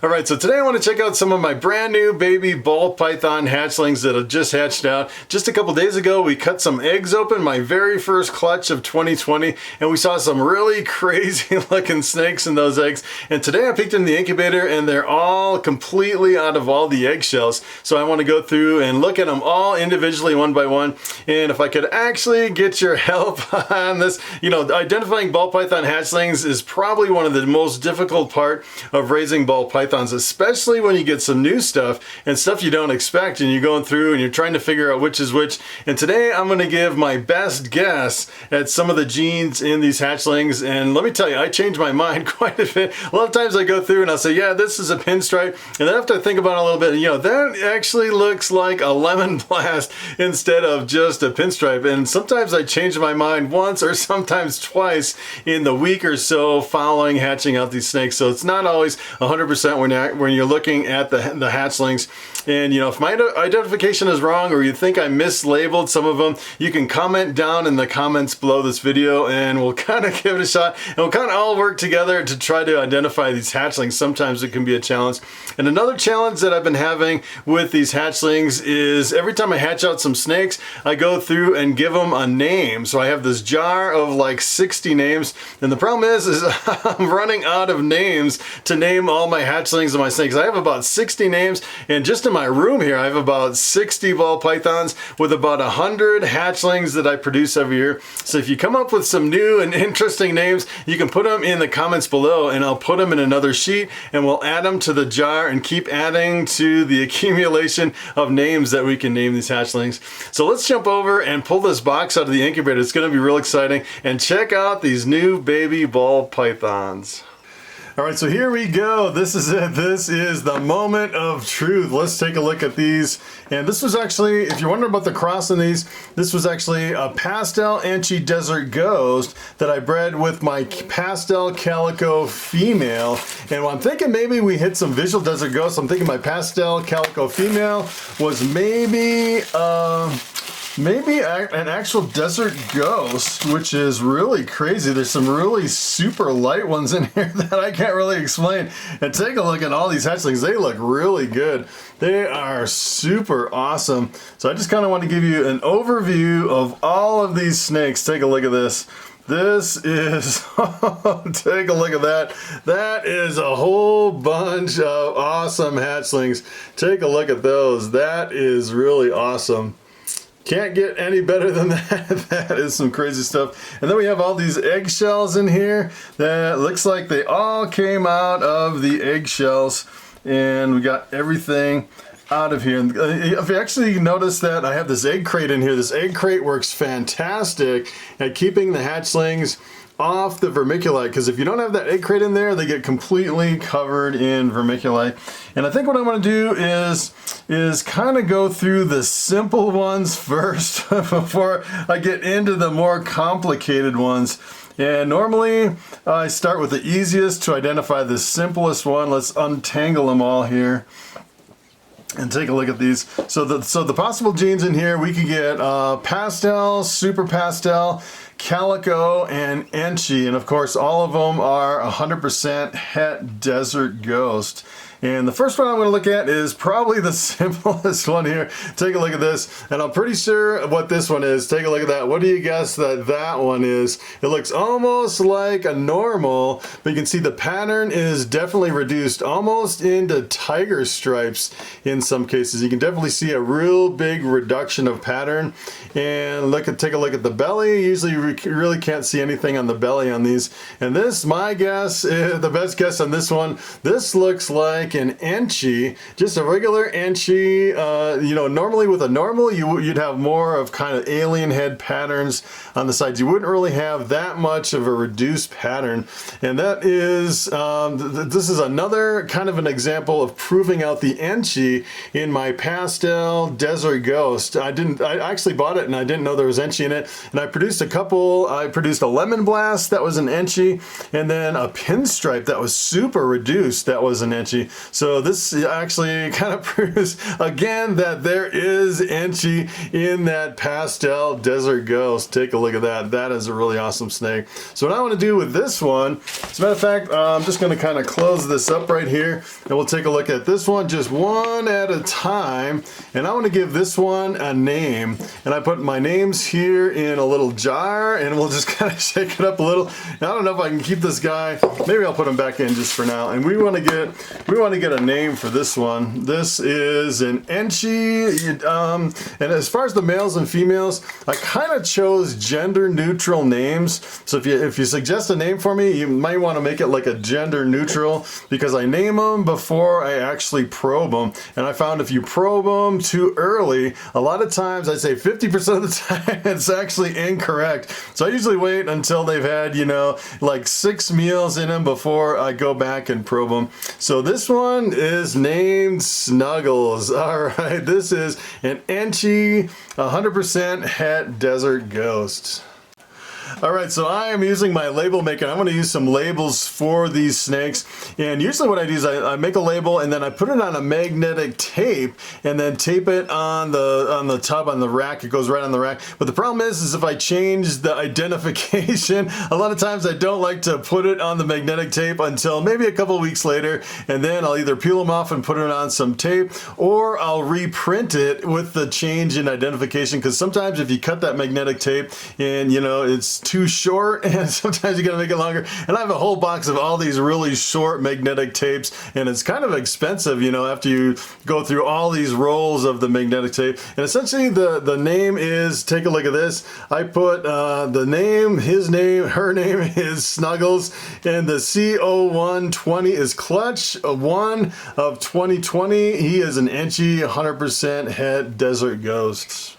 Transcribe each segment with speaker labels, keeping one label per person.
Speaker 1: Alright, so today I want to check out some of my brand new baby ball python hatchlings that have just hatched out. Just a couple days ago we cut some eggs open, my very first clutch of 2020, and we saw some really crazy looking snakes in those eggs. And today I peeked in the incubator and they're all completely out of all the eggshells. So I want to go through and look at them all individually one by one. And if I could actually get your help on this, you know, identifying ball python hatchlings is probably one of the most difficult part of raising ball pythons, especially when you get some new stuff and stuff you don't expect and you're going through and you're trying to figure out which is which. And today I'm going to give my best guess at some of the genes in these hatchlings. And let me tell you, I changed my mind quite a bit. A lot of times I go through and I'll say, yeah, this is a pinstripe. And then after I think about it a little bit, you know, that actually looks like a lemon blast instead of just a pinstripe. And sometimes I change my mind once or sometimes twice in the week or so following hatching out these snakes. So it's not always 100% when you're looking at the hatchlings. And you know, if my identification is wrong or you think I mislabeled some of them, you can comment down in the comments below this video and we'll kind of give it a shot and we'll kind of all work together to try to identify these hatchlings. Sometimes it can be a challenge. And another challenge that I've been having with these hatchlings is every time I hatch out some snakes, I go through and give them a name. So I have this jar of like 60 names, and the problem is I'm running out of names to name all my hatchlings and my snakes. I have about 60 names, and just in my room here I have about 60 ball pythons with about 100 hatchlings that I produce every year. So if you come up with some new and interesting names, you can put them in the comments below and I'll put them in another sheet and we'll add them to the jar and keep adding to the accumulation of names that we can name these hatchlings. So let's jump over and pull this box out of the incubator. It's going to be real exciting, and check out these new baby ball pythons. All right, so here we go. This is it. This is the moment of truth. Let's take a look at these. And this was actually, if you're wondering about the cross in these, this was actually a Pastel Enchi Desert Ghost that I bred with my Pastel Calico female. And I'm thinking maybe we hit some visual desert ghosts. I'm thinking my Pastel Calico female was maybe an actual desert ghost, which is really crazy. There's some really super light ones in here that I can't really explain. And take a look at all these hatchlings. They look really good. They are super awesome. So I just kind of want to give you an overview of all of these snakes. Take a look at this. This is, take a look at that. That is a whole bunch of awesome hatchlings. Take a look at those. That is really awesome. Can't get any better than that. That is some crazy stuff. And then we have all these eggshells in here that looks like they all came out of the eggshells, and we got everything out of here. And if you actually notice that I have this egg crate in here, this egg crate works fantastic at keeping the hatchlings off the vermiculite, because if you don't have that egg crate in there, they get completely covered in vermiculite. And I think what I want to do is kind of go through the simple ones first before I get into the more complicated ones. And normally I start with the easiest to identify the simplest one. Let's untangle them all here and take a look at these. So the possible genes in here, we could get Pastel, Super Pastel, Calico, and Enchi, and of course all of them are 100% Het Desert Ghost. And the first one I'm going to look at is probably the simplest one here. Take a look at this, and I'm pretty sure what this one is. Take a look at that. What do you guess that one is? It looks almost like a normal, but you can see the pattern is definitely reduced almost into tiger stripes in some cases. You can definitely see a real big reduction of pattern. And take a look at the belly. Usually you really can't see anything on the belly on these. And this, my guess, the best guess on this one, this looks like an Enchi, just a regular Enchi. You know, normally with a normal, you'd have more of kind of alien head patterns on the sides. You wouldn't really have that much of a reduced pattern. And that is, this is another kind of an example of proving out the Enchi in my Pastel Desert Ghost. I actually bought it and I didn't know there was Enchi in it. And I produced a couple couple, I produced a lemon blast that was an Enchi, and then a pinstripe that was super reduced that was an Enchi. So this actually kind of proves again that there is Enchi in that Pastel Desert Ghost. Take a look at that. That is a really awesome snake. So what I want to do with this one, as a matter of fact, I'm just going to kind of close this up right here, and we'll take a look at this one just one at a time. And I want to give this one a name, and I put my names here in a little jar, and we'll just kind of shake it up a little. And I don't know if I can keep this guy. Maybe I'll put him back in just for now. And we want to get a name for this one. This is an Enchi, and as far as the males and females, I kind of chose gender neutral names. So if you suggest a name for me, you might want to make it like a gender neutral, because I name them before I actually probe them. And I found if you probe them too early, a lot of times, I'd say 50% of the time, it's actually incorrect. So I usually wait until they've had, you know, like 6 meals in them before I go back and probe them. So this one is named Snuggles. All right, this is an Enchi 100% Het Desert Ghost. Alright, so I am using my label maker. I'm going to use some labels for these snakes, and usually what I do is I make a label and then I put it on a magnetic tape and then tape it on the tub, on the rack. It goes right on the rack. But the problem is if I change the identification, a lot of times I don't like to put it on the magnetic tape until maybe a couple weeks later, and then I'll either peel them off and put it on some tape, or I'll reprint it with the change in identification, because sometimes if you cut that magnetic tape and, you know, it's too short, and sometimes you gotta make it longer. And I have a whole box of all these really short magnetic tapes, and it's kind of expensive, you know, after you go through all these rolls of the magnetic tape. And essentially the name is, take a look at this. I put the name, his name, her name is Snuggles, and the CO120 is Clutch 1 of 2020. He is an Enchi 100% Het Desert Ghost.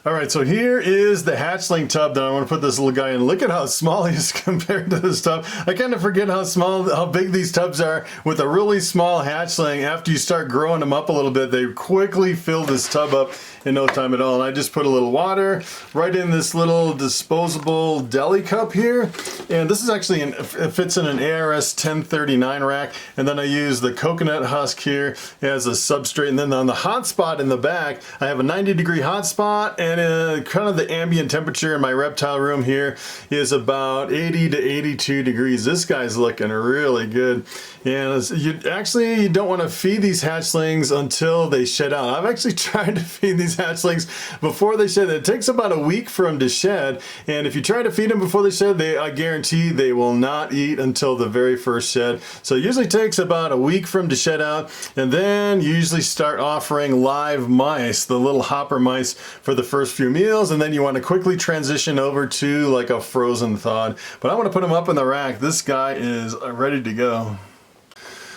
Speaker 1: Alright, so here is the hatchling tub that I want to put this little guy in. Look at how small he is compared to this tub. I kind of forget how big these tubs are with a really small hatchling. After you start growing them up a little bit, they quickly fill this tub up in no time at all. And I just put a little water right in this little disposable deli cup here. And this is actually, it fits in an ARS 1039 rack. And then I use the coconut husk here as a substrate. And then on the hot spot in the back, I have a 90-degree hot spot, and kind of the ambient temperature in my reptile room here is about 80 to 82 degrees. This guy's looking really good. And you don't want to feed these hatchlings until they shed out. I've actually tried to feed these hatchlings before they shed. It takes about a week for them to shed, and if you try to feed them before they shed, I guarantee they will not eat until the very first shed. So it usually takes about a week for them to shed out, and then you usually start offering live mice, the little hopper mice, for the first few meals, and then you want to quickly transition over to like a frozen thawed. But I want to put him up in the rack. This guy is ready to go.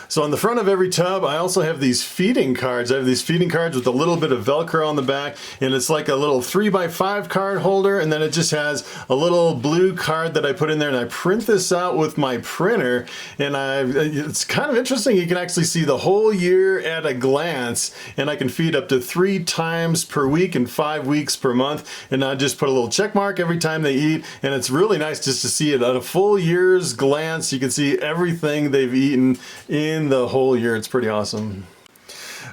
Speaker 1: So on the front of every tub, I also have these feeding cards. I have these feeding cards with a little bit of Velcro on the back, and it's like a little 3x5 card holder, and then it just has a little blue card that I put in there, and I print this out with my printer, and it's kind of interesting. You can actually see the whole year at a glance, and I can feed up to 3 times per week and 5 weeks per month, and I just put a little check mark every time they eat, and it's really nice just to see it at a full year's glance. You can see everything they've eaten in the whole year. It's pretty awesome.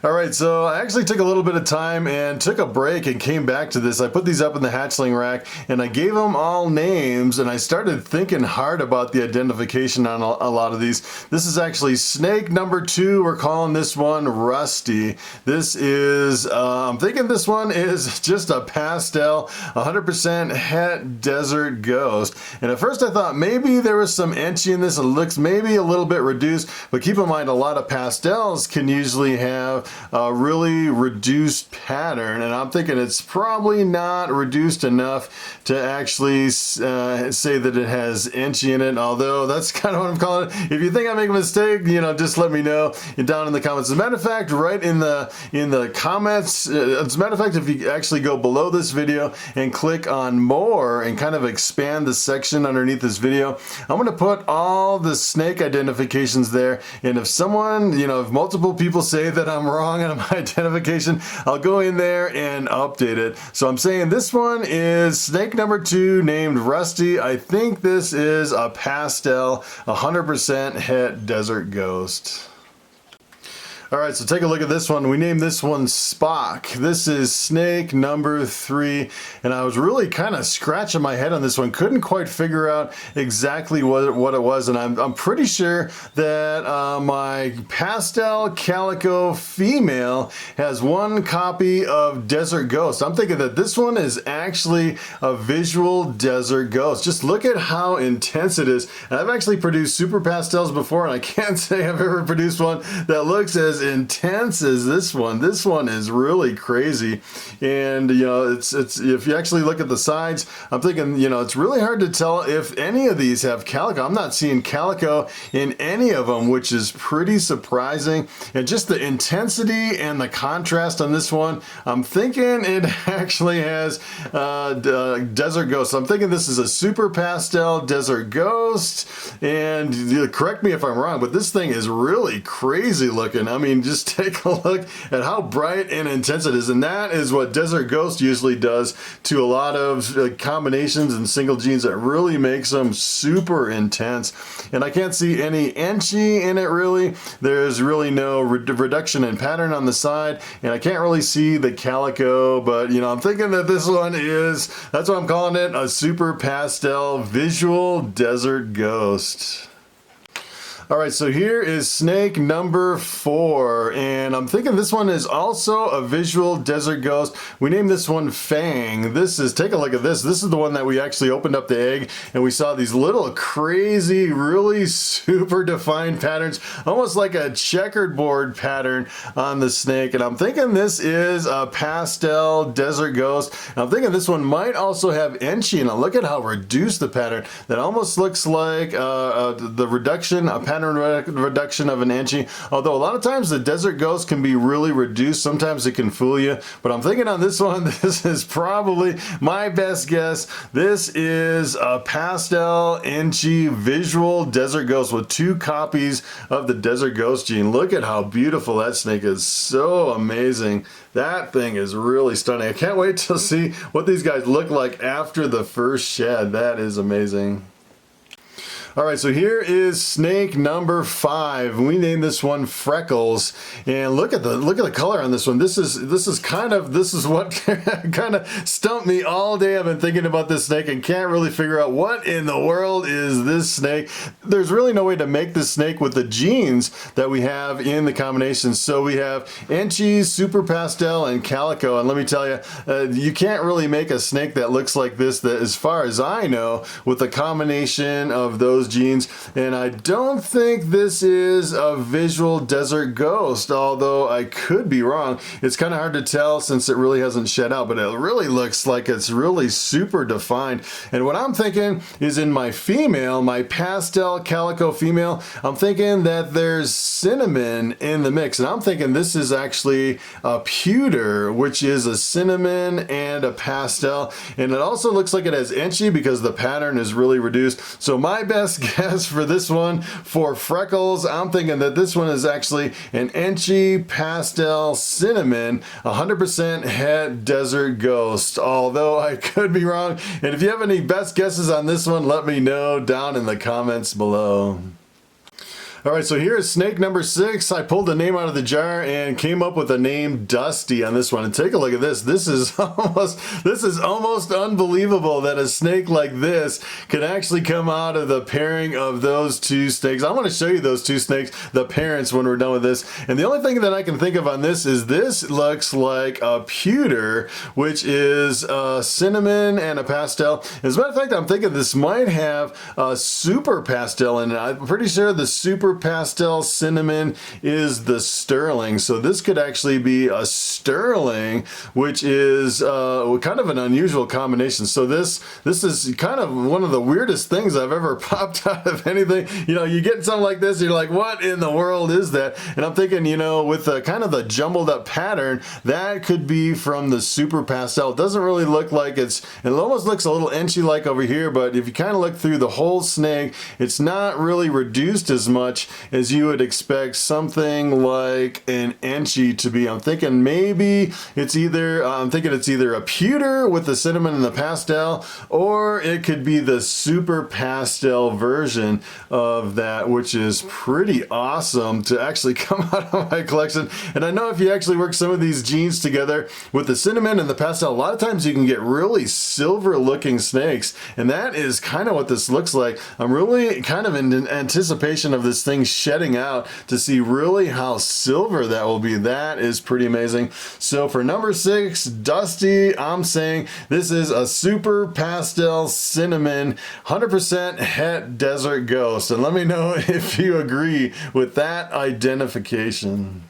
Speaker 1: Alright, so I actually took a little bit of time and took a break and came back to this. I put these up in the hatchling rack and I gave them all names, and I started thinking hard about the identification on a lot of these. This is actually snake number 2. We're calling this one Rusty. This is, I'm thinking this one is just a pastel 100% Het Desert Ghost. And at first I thought maybe there was some Enchi in this. It looks maybe a little bit reduced, but keep in mind a lot of pastels can usually have a really reduced pattern, and I'm thinking it's probably not reduced enough to actually say that it has Enchi in it, although that's kind of what I'm calling it. If you think I make a mistake, you know, just let me know down in the comments. As a matter of fact, right in the comments, as a matter of fact, if you actually go below this video and click on more and kind of expand the section underneath this video, I'm going to put all the snake identifications there, and if someone, you know, if multiple people say that I'm wrong, wrong on my identification, I'll go in there and update it. So I'm saying this one is snake number 2 named Rusty. I think this is a pastel 100% het desert ghost. All right, so take a look at this one. We named this one Spock. This is snake number 3, and I was really kind of scratching my head on this one. Couldn't quite figure out exactly what it was, and I'm pretty sure that my Pastel Calico female has 1 copy of Desert Ghost. I'm thinking that this one is actually a visual Desert Ghost. Just look at how intense it is. And I've actually produced super pastels before, and I can't say I've ever produced one that looks as intense as this one. This one is really crazy, and you know, it's if you actually look at the sides, I'm thinking, you know, it's really hard to tell if any of these have calico. I'm not seeing calico in any of them, which is pretty surprising. And just the intensity and the contrast on this one, I'm thinking it actually has Desert Ghost. I'm thinking this is a super pastel Desert Ghost, and correct me if I'm wrong, but this thing is really crazy looking. I mean, just take a look at how bright and intense it is, and that is what Desert Ghost usually does to a lot of combinations and single genes. That really makes them super intense. And I can't see any Enchi in it really. There's really no reduction in pattern on the side, and I can't really see the calico, but you know, I'm thinking that this one is, that's what I'm calling it, a super pastel visual Desert Ghost. All right, so here is snake number 4, and I'm thinking this one is also a visual Desert Ghost. We named this one Fang. This is, take a look at this. This is the one that we actually opened up the egg, and we saw these little crazy, really super defined patterns, almost like a checkered board pattern on the snake. And I'm thinking this is a pastel Desert Ghost. And I'm thinking this one might also have Enchi, and look at how reduced the pattern. That almost looks like the reduction, a pattern reduction of an Enchi, although a lot of times the Desert Ghost can be really reduced. Sometimes it can fool you, but I'm thinking on this one, this is probably my best guess. This is a Pastel Enchi visual Desert Ghost with 2 copies of the Desert Ghost gene. Look at how beautiful that snake is. So amazing. That thing is really stunning. I can't wait to see what these guys look like after the first shed. That is amazing. All right, so here is snake number 5. We named this one Freckles, and look at the color on this one. This is what kind of stumped me all day. I've been thinking about this snake and can't really figure out what in the world is this snake. There's really no way to make this snake with the genes that we have in the combinations. So we have Enchi, Super Pastel, and Calico, and let me tell you, you can't really make a snake that looks like this, that as far as I know, with a combination of those genes. And I don't think this is a visual Desert Ghost, although I could be wrong. It's kind of hard to tell since it really hasn't shed out, but it really looks like it's really super defined. And what I'm thinking is in my female, my Pastel Calico female, I'm thinking that there's cinnamon in the mix, and I'm thinking this is actually a pewter, which is a cinnamon and a pastel, and it also looks like it has Enchi because the pattern is really reduced. So my best guess for this one, for Freckles, I'm thinking that this one is actually an Enchi Pastel Cinnamon 100% het Desert Ghost, although I could be wrong. And if you have any best guesses on this one, let me know down in the comments below. All right, so here is snake number 6. I pulled the name out of the jar and came up with a name Dusty on this one. And take a look at this. This is almost unbelievable that a snake like this can actually come out of the pairing of those 2 snakes. I want to show you those 2 snakes, the parents, when we're done with this. And the only thing that I can think of on this is this looks like a pewter, which is a cinnamon and a pastel. As a matter of fact, I'm thinking this might have a super pastel in it. I'm pretty sure the super pastel cinnamon is the sterling, so this could actually be a sterling, which is kind of an unusual combination. So this is kind of one of the weirdest things I've ever popped out of anything. You know, you get something like this, you're like, what in the world is that? And I'm thinking, you know, with the kind of the jumbled up pattern, that could be from the super pastel. It doesn't really look like it almost looks a little Enchi like over here, but if you kind of look through the whole snake, it's not really reduced as much much as you would expect something like an Enchi to be. I'm thinking maybe it's either, a pewter with the cinnamon and the pastel, or it could be the super pastel version of that, which is pretty awesome to actually come out of my collection. And I know if you actually work some of these genes together with the cinnamon and the pastel, a lot of times you can get really silver looking snakes, and that is kind of what this looks like. I'm really kind of in anticipation of this thing shedding out to see really how silver that will be. That is pretty amazing. So for number 6, Dusty, I'm saying this is a Super Pastel Cinnamon 100% Het Desert Ghost, and let me know if you agree with that identification.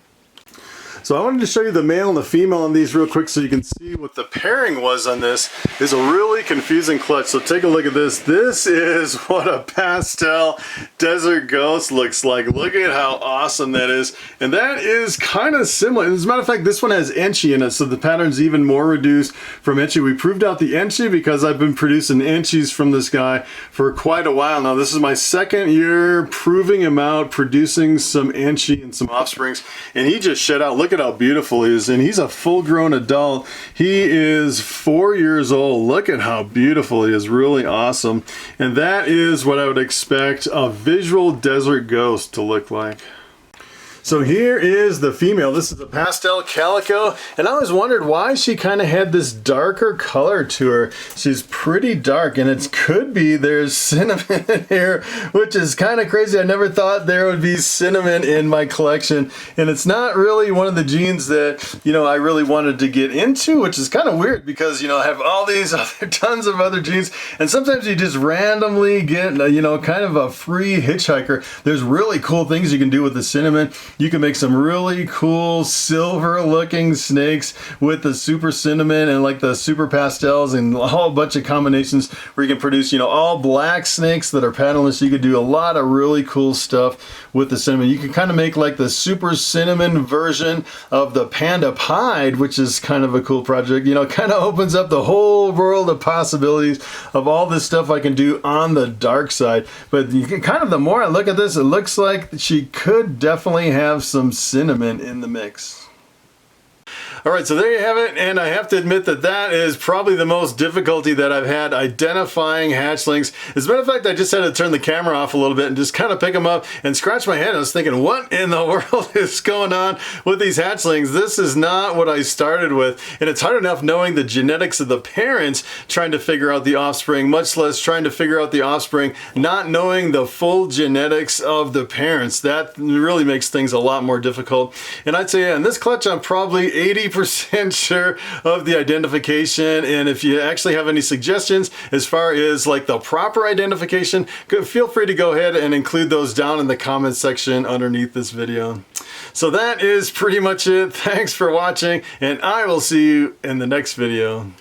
Speaker 1: So I wanted to show you the male and the female on these real quick so you can see what the pairing was on this. It's a really confusing clutch. So take a look at this. This is what a Pastel Desert Ghost looks like. Look at how awesome that is. And that is kind of similar. As a matter of fact, this one has Enchi in it, so the pattern's even more reduced from Enchi. We proved out the Enchi because I've been producing Enchis from this guy for quite a while now. This is my 2nd year proving him out, producing some Enchi and some offsprings, and he just shed out. Look at how beautiful he is, and he's a full-grown adult. He is 4 years old. Look at how beautiful he is. Really awesome. And that is what I would expect a visual desert ghost to look like. So here is the female. This is a Pastel Calico, and I always wondered why she kind of had this darker color to her. She's pretty dark, and it could be there's cinnamon in here, which is kind of crazy. I never thought there would be cinnamon in my collection, and it's not really one of the genes that, you know, I really wanted to get into, which is kind of weird because, you know, I have all these tons of other genes, and sometimes you just randomly get, you know, kind of a free hitchhiker. There's really cool things you can do with the cinnamon. You can make some really cool silver looking snakes with the super cinnamon and like the super pastels and a whole bunch of combinations where you can produce, you know, all black snakes that are patternless. You could do a lot of really cool stuff with the cinnamon. You can kind of make like the super cinnamon version of the Panda Pied, which is kind of a cool project. You know, it kind of opens up the whole world of possibilities of all this stuff I can do on the dark side. But you can kind of, the more I look at this, it looks like she could definitely have some cinnamon in the mix. Alright, so there you have it, and I have to admit that that is probably the most difficulty that I've had identifying hatchlings. As a matter of fact, I just had to turn the camera off a little bit and just kind of pick them up and scratch my head. I was thinking, what in the world is going on with these hatchlings? This is not what I started with, and it's hard enough knowing the genetics of the parents trying to figure out the offspring, much less trying to figure out the offspring not knowing the full genetics of the parents. That really makes things a lot more difficult. And I'd say, yeah, in this clutch, I'm probably 80% sure of the identification, and if you actually have any suggestions as far as like the proper identification, feel free to go ahead and include those down in the comments section underneath this video. So that is pretty much it. Thanks for watching, and I will see you in the next video.